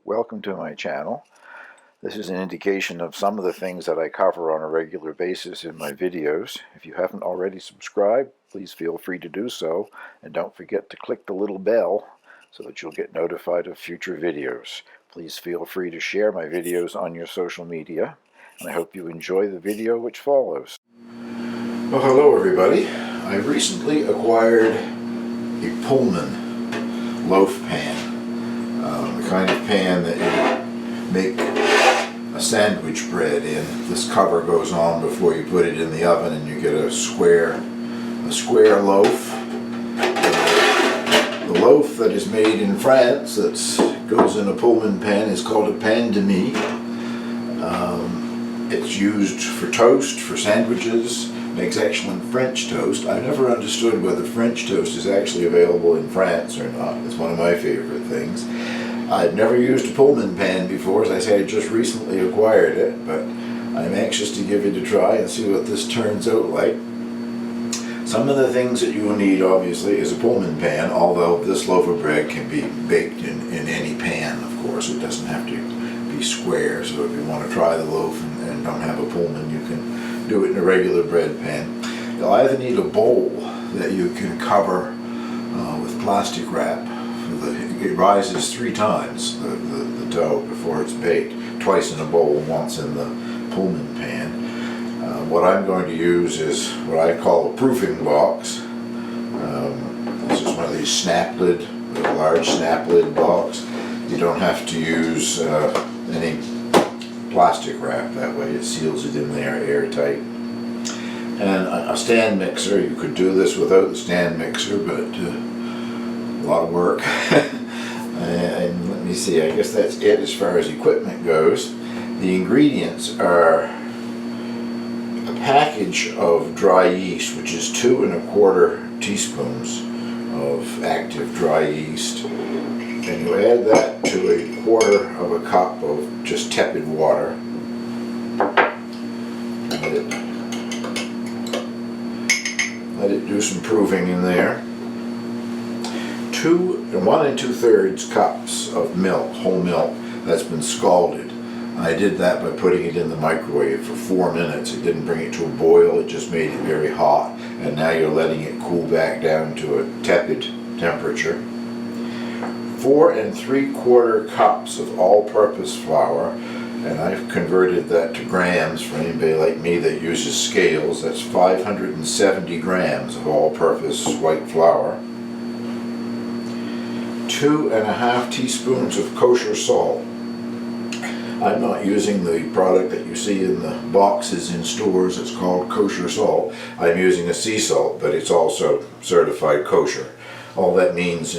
Welcome to my channel. This is an indication of some of the things that I cover on a regular basis in my videos. If you haven't already subscribed, please feel free to do so, and don't forget to click the little bell so that you'll get notified of future videos. Please feel free to share my videos on your social media, and I hope you enjoy the video which follows. Well, hello everybody. I recently acquired a Pullman loaf pan. The kind of pan that you make a sandwich bread in. This cover goes on before you put it in the oven, and you get a square loaf. The loaf that is made in France that goes in a Pullman pan is called a pain de mie. It's used for toast, for sandwiches. Makes excellent French toast. I've never understood whether French toast is actually available in France or not. It's one of my favorite things. I've never used a Pullman pan before. As I say, I just recently acquired it, but I'm anxious to give it a try and see what this turns out like. Some of the things that you will need, obviously, is a Pullman pan, although this loaf of bread can be baked in any pan, of course. It doesn't have to be square, so if you want to try the loaf and don't have a Pullman, you can do it in a regular bread pan. You'll either need a bowl that you can cover with plastic wrap. It rises 3 times, the dough, before it's baked. Twice in a bowl, once in the Pullman pan. What I'm going to use is what I call a proofing box. This is one of these snap lid, a large snap lid box. You don't have to use any plastic wrap. That way it seals it in there airtight. And a stand mixer. You could do this without the stand mixer, but a lot of work. And let me see, I guess that's it as far as equipment goes. The ingredients are a package of dry yeast, which is 2 1/4 teaspoons of active dry yeast. And you add that to 1/4 cup of just tepid water. Let it do some proving in there. 1 2/3 cups of milk, whole milk, that's been scalded. I did that by putting it in the microwave for 4 minutes. It didn't bring it to a boil, it just made it very hot. And now you're letting it cool back down to a tepid temperature. 4 3/4 cups of all-purpose flour, and I've converted that to grams for anybody like me that uses scales. That's 570 grams of all-purpose white flour. 2 1/2 teaspoons of kosher salt. I'm not using the product that you see in the boxes in stores. It's called kosher salt. I'm using a sea salt, but it's also certified kosher. All that means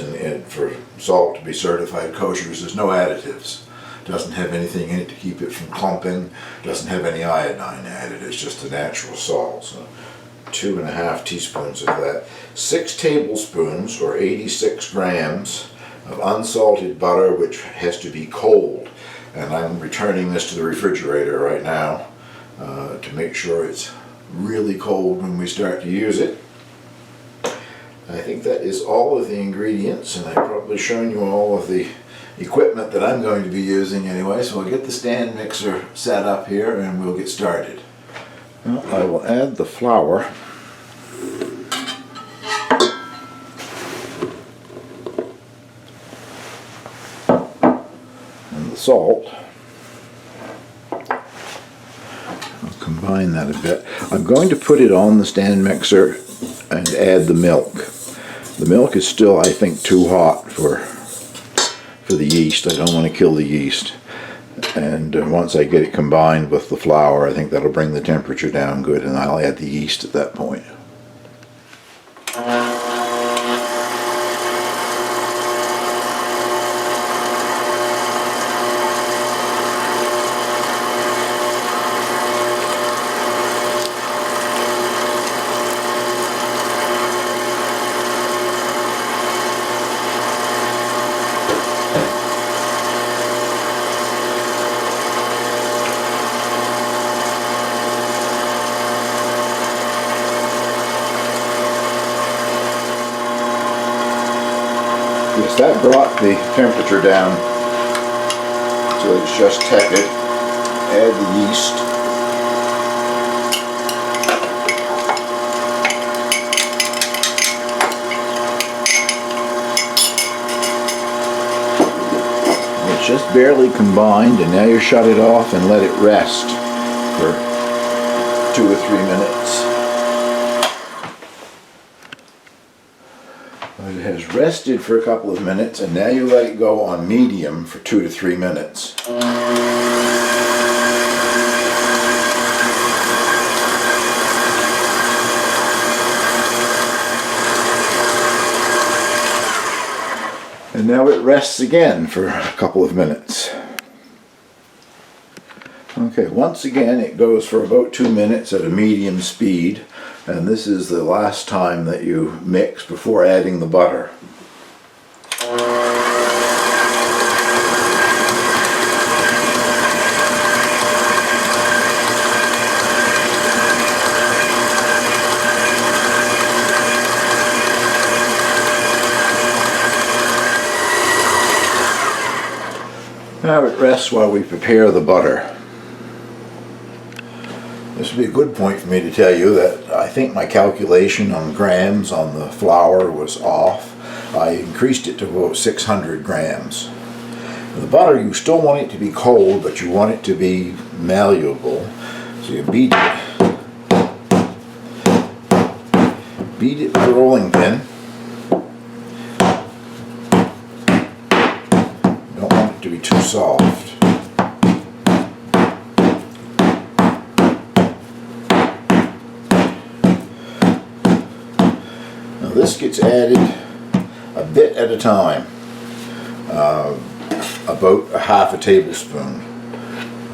for salt to be certified kosher is there's no additives. It doesn't have anything in it to keep it from clumping. It doesn't have any iodine added. It's just a natural salt. So 2 1/2 teaspoons of that. 6 tablespoons or 86 grams of unsalted butter, which has to be cold. And I'm returning this to the refrigerator right now to make sure it's really cold when we start to use it. I think that is all of the ingredients, and I've probably shown you all of the equipment that I'm going to be using anyway, so I'll get the stand mixer set up here and we'll get started. Well, I will add the flour. And the salt. I'll combine that a bit. I'm going to put it on the stand mixer and add the milk. The milk is still, I think, too hot for the yeast. I don't want to kill the yeast. And once I get it combined with the flour, I think that'll bring the temperature down good, and I'll add the yeast at that point. Yes, that brought the temperature down so it's just tepid. Add the yeast. It's just barely combined, and now you shut it off and let it rest for 2 or 3 minutes. It has rested for a couple of minutes, and now you let it go on medium for 2 to 3 minutes. And now it rests again for a couple of minutes. Okay, once again it goes for about 2 minutes at a medium speed, and this is the last time that you mix before adding the butter. Now it rests while we prepare the butter. This would be a good point for me to tell you that I think my calculation on grams on the flour was off. I increased it to about 600 grams. The butter, you still want it to be cold, but you want it to be malleable. So you beat it. Beat it with a rolling pin. Don't want it to be too soft. This gets added a bit at a time, about a half a tablespoon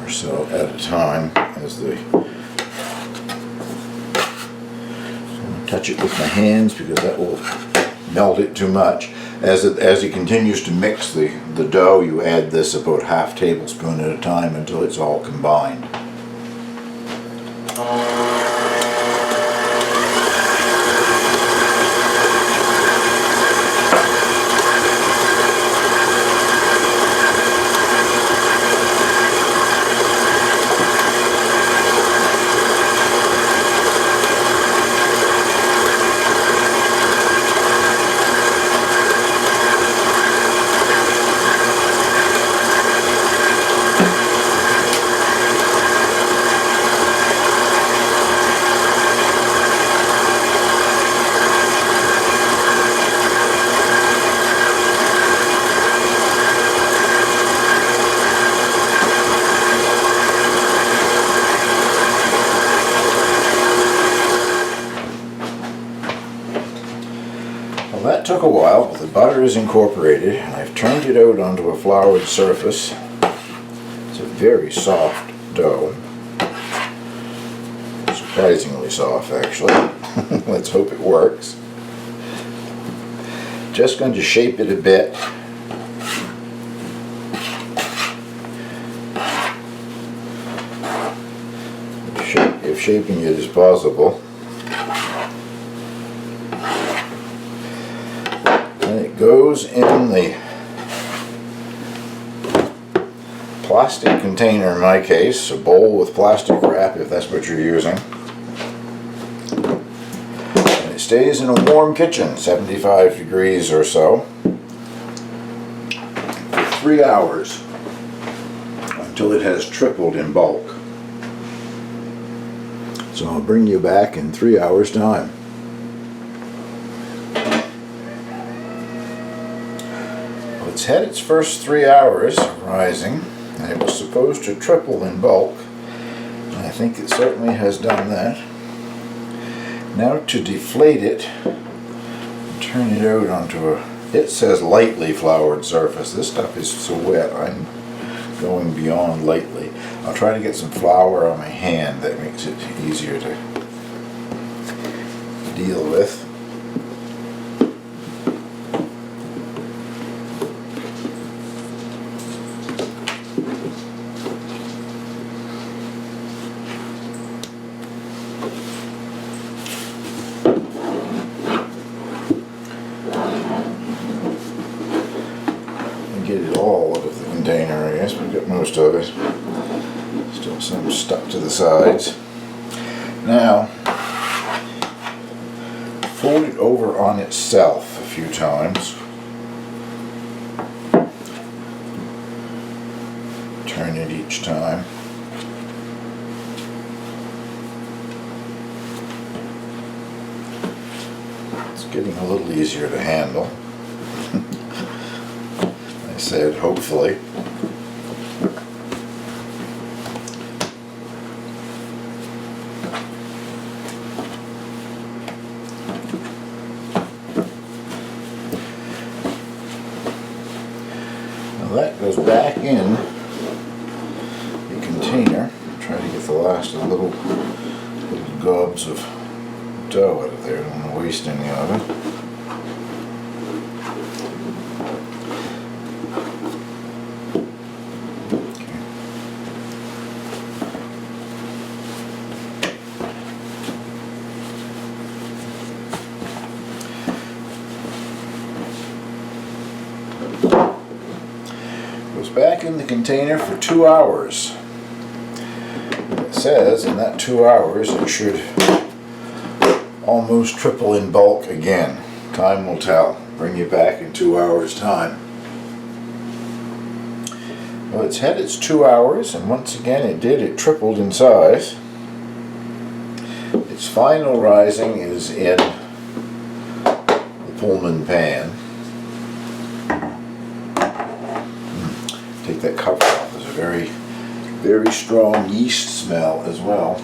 or so at a time. As the touch it with my hands because that will melt it too much. As it continues to mix the dough, you add this about half tablespoon at a time until it's all combined. Well, that took a while, but the butter is incorporated, and I've turned it out onto a floured surface. It's a very soft dough. Surprisingly soft, actually. Let's hope it works. Just going to shape it a bit. If shaping it is possible. And it goes in the plastic container, in my case, a bowl with plastic wrap if that's what you're using. And it stays in a warm kitchen, 75 degrees or so, for 3 hours until it has tripled in bulk. So I'll bring you back in 3 hours' time. Well, it's had its first 3 hours of rising, and it was supposed to triple in bulk. And I think it certainly has done that. Now to deflate it, turn it out onto it says lightly floured surface. This stuff is so wet, I'm going beyond lightly. I'll try to get some flour on my hand. That makes it easier to deal with. And get it all out of the container, I guess. We've got most of it. Still some stuck to the sides. Now, fold it over on itself a few times. Turn it each time. It's getting a little easier to handle. I said hopefully. Now that goes back in the container. Try to get the last of the little gobs of dough out of there. I don't want to waste any of it. Goes back in the container for 2 hours. It says in that 2 hours it should almost triple in bulk again. Time will tell. Bring you back in 2 hours' time. Well, it's had its 2 hours, and once again it tripled in size. Its final rising is in the Pullman Pan. Take that cover off. There's a very, very strong yeast smell as well.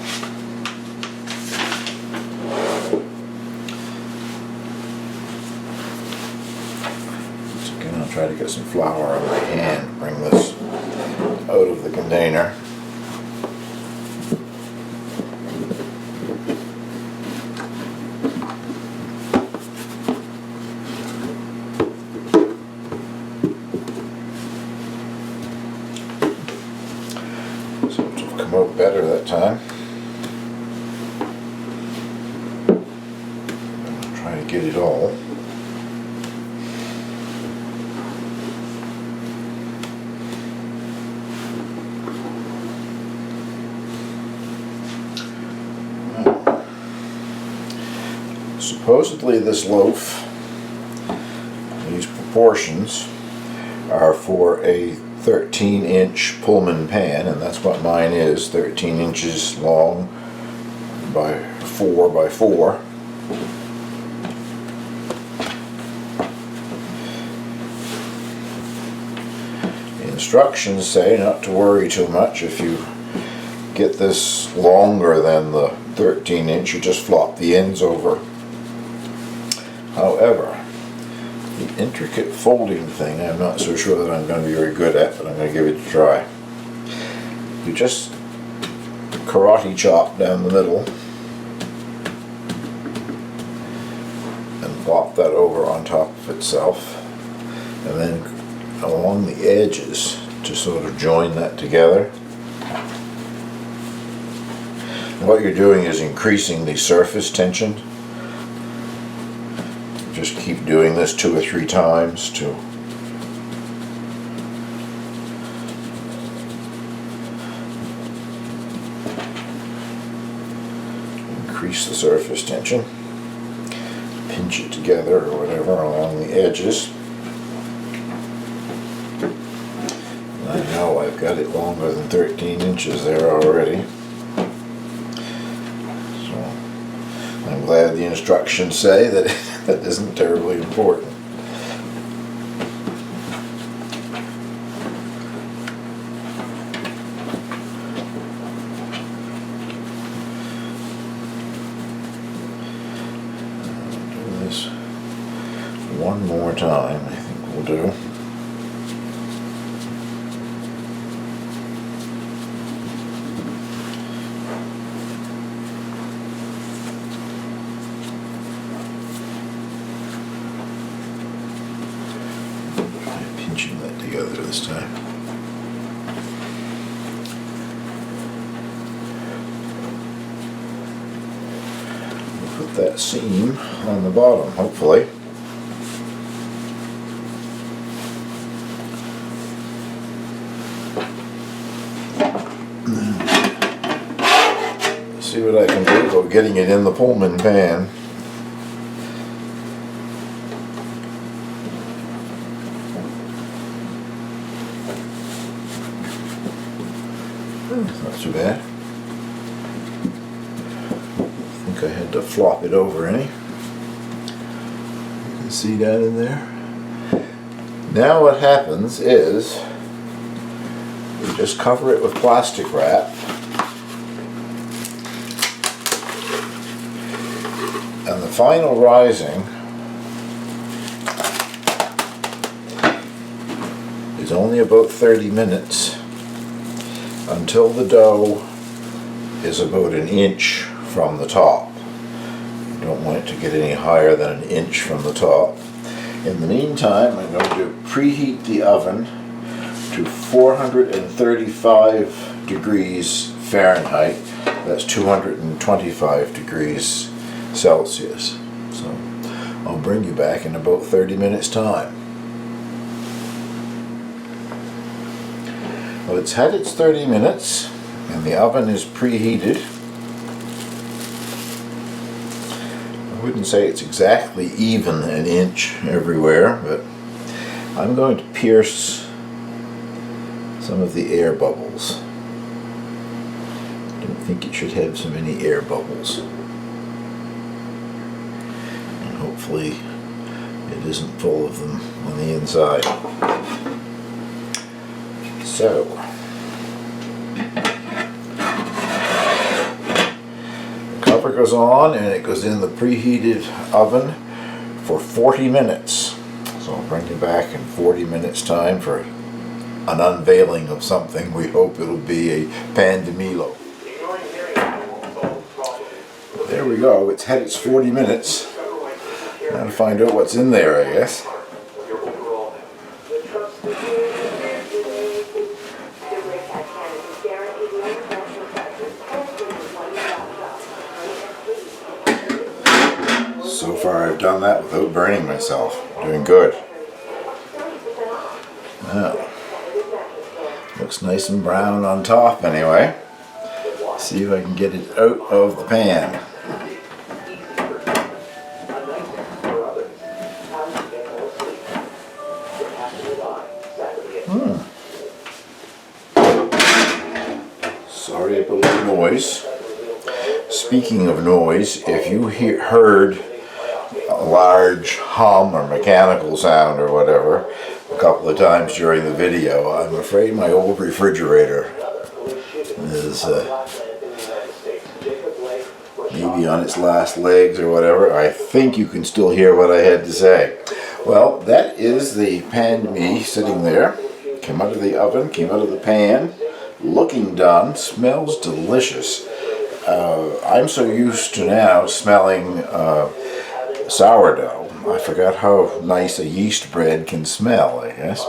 Once again, I'll try to get some flour on my hand, bring this out of the container. Come out better that time. I'm trying to get it all. Supposedly this loaf, these proportions, are for a 13-inch Pullman pan, and that's what mine is, 13 inches long by 4 by 4. The instructions say not to worry too much if you get this longer than the 13-inch, you just flop the ends over. However, the intricate folding thing I'm not so sure that I'm going to be very good at, but I'm going to give it a try. You just karate chop down the middle and flop that over on top of itself, and then along the edges to sort of join that together. And what you're doing is increasing the surface tension. Just keep doing this 2 or 3 times to increase the surface tension. Pinch it together or whatever along the edges. And I know I've got it longer than 13 inches there already. So I'm glad the instructions say that that isn't terribly important. Do this one more time, I think we'll do. Pinching that together this time. We'll put that seam on the bottom, hopefully. see what I can do about getting it in the Pullman pan. Not too bad. I think I had to flop it over any. You can see that in there. Now what happens is we just cover it with plastic wrap. And the final rising is only about 30 minutes until the dough is about an inch from the top. You don't want it to get any higher than an inch from the top. In the meantime, I'm going to preheat the oven to 435 degrees Fahrenheit. That's 225 degrees Celsius. So I'll bring you back in about 30 minutes time. Well, it's had its 30 minutes and the oven is preheated. I wouldn't say it's exactly even an inch everywhere, but I'm going to pierce some of the air bubbles. I don't think it should have so many air bubbles. And hopefully it isn't full of them on the inside. So, the cover goes on and it goes in the preheated oven for 40 minutes. So I'll bring you back in 40 minutes time for an unveiling of something. We hope it'll be a pan de mie loaf. There we go, it's had its 40 minutes. Now to find out what's in there, I guess. So far I've done that without burning myself. Doing good. Now, looks nice and brown on top anyway. See if I can get it out of the pan. Sorry about the noise. Speaking of noise, if you heard a large hum or mechanical sound or whatever a couple of times during the video, I'm afraid my old refrigerator is maybe on its last legs or whatever. I think you can still hear what I had to say. Well, that is the pan de mie sitting there. Came out of the oven, came out of the pan, looking done, smells delicious. I'm so used to now smelling sourdough. I forgot how nice a yeast bread can smell, I guess.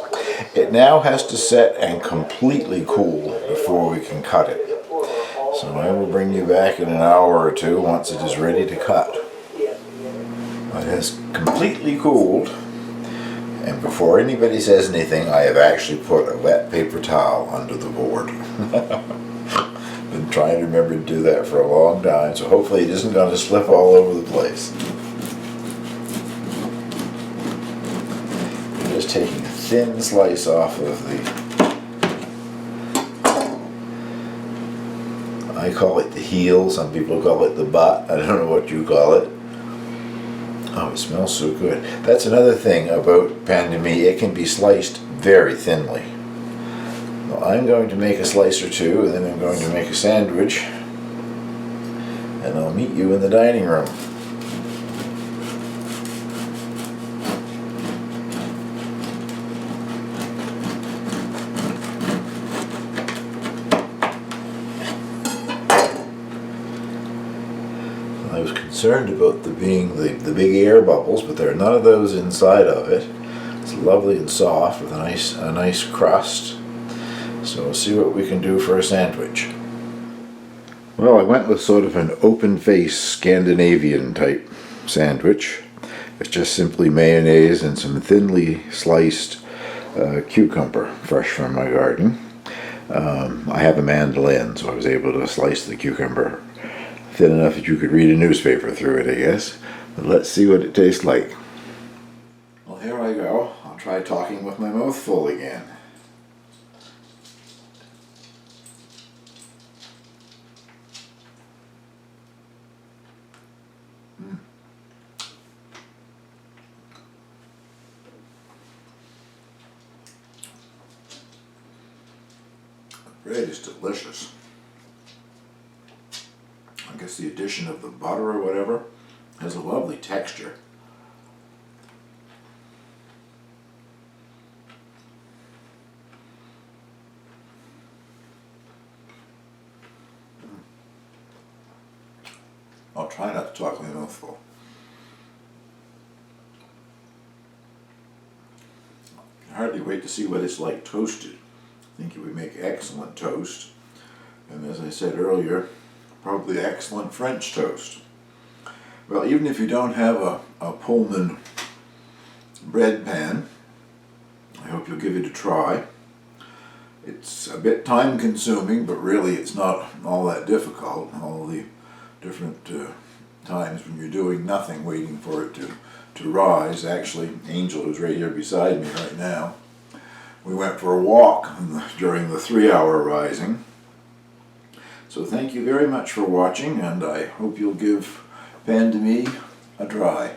It now has to set and completely cool before we can cut it. So I will bring you back in an hour or two once it is ready to cut. It has completely cooled, and before anybody says anything, I have actually put a wet paper towel under the board. Been trying to remember to do that for a long time, so hopefully it isn't going to slip all over the place. I'm just taking a thin slice off of the, I call it the heel, some people call it the butt, I don't know what you call it. Oh, it smells so good. That's another thing about pan de mie, it can be sliced very thinly. Well, I'm going to make a slice or two, and then I'm going to make a sandwich, and I'll meet you in the dining room. I was concerned about there being the big air bubbles, but there are none of those inside of it. It's lovely and soft with a nice crust. So we'll see what we can do for a sandwich. Well, I went with sort of an open face Scandinavian type sandwich. It's just simply mayonnaise and some thinly sliced cucumber, fresh from my garden. I have a mandolin, so I was able to slice the cucumber thin enough that you could read a newspaper through it, I guess. But let's see what it tastes like. Well, here I go. I'll try talking with my mouth full again. Bread is delicious. I guess the addition of the butter or whatever has a lovely texture. I'll try not to talk my mouth full. I can hardly wait to see what it's like toasted. I think it would make excellent toast, and as I said earlier, probably excellent French toast. Well, even if you don't have a Pullman bread pan, I hope you'll give it a try. It's a bit time consuming, but really it's not all that difficult. All the different times when you're doing nothing, waiting for it to rise. Actually, Angel, who's right here beside me right now, we went for a walk during the 3-hour rising. So thank you very much for watching, and I hope you'll give Pan de Mie a try.